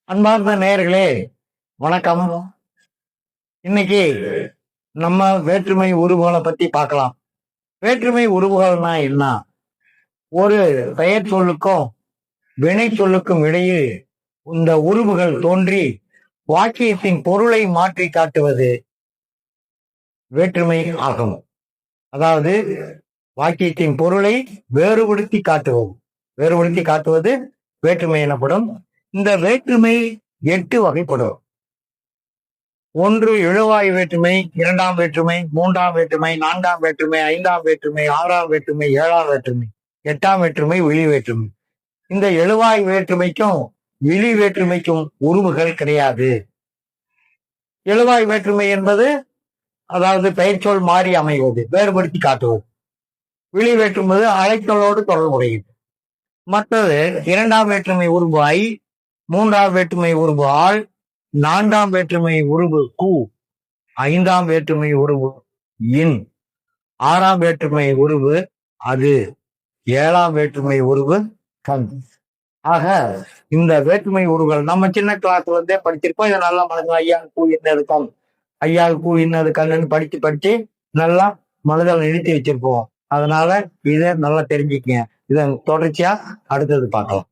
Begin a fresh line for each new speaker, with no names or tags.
அன்பார்ந்த நேயர்களே, வணக்கம். இன்னைக்கு நம்ம வேற்றுமை உருவுகளை பத்தி பார்க்கலாம். வேற்றுமை உருவுகள்னா என்ன? ஒரு பெயர் சொல்லுக்கும் வினை சொல்லுக்கும் இடையே இந்த உருவுகள் தோன்றி வாக்கியத்தின் பொருளை மாற்றி காட்டுவது வேற்றுமை ஆகும். அதாவது வாக்கியத்தின் பொருளை வேறுபடுத்தி காட்டுவது வேற்றுமை எனப்படும். இந்த வேற்றுமை 8 வகைப்படும். 1 எழுவாய் வேற்றுமை, 2ஆம் வேற்றுமை, 3ஆம் வேற்றுமை, 4ஆம் வேற்றுமை, 5ஆம் வேற்றுமை, 6ஆம் வேற்றுமை, 7ஆம் வேற்றுமை, 8ஆம் வேற்றுமை, விழி வேற்றுமை. இந்த எழுவாய் வேற்றுமைக்கும் விழி வேற்றுமைக்கும் உருவுகள் கிடையாது. எழுவாய் வேற்றுமை என்பது அதாவது பெயர்ச்சொல் மாறி அமைவது, வேறுபடுத்தி காட்டுவது. விழி வேற்றுமை அழைத்தலோடு தொடர்புடையது. மற்றது 2ஆம் வேற்றுமை உருவு ஐ, 3ஆம் வேற்றுமை உருவு ஆள், 4ஆம் வேற்றுமை உருவு கு, 5ஆம் வேற்றுமை உருவு இன், 6ஆம் வேற்றுமை உருவு அது, 7ஆம் வேற்றுமை உருவு கண். ஆக இந்த வேற்றுமை உருவுகள் நம்ம சின்ன கிளாஸ்ல இருந்தே படிச்சிருப்போம். இதை நல்லா மனதில் ஐயா கூ இன்னது கண், ஐயா கூ இன்னது கண்ணுன்னு படிச்சு நல்லா மனதில் நிறுத்தி வச்சிருப்போம். அதனால இதை நல்லா தெரிஞ்சுக்கங்க. இதை தொடர்ச்சியா அடுத்தது பார்க்கலாம்.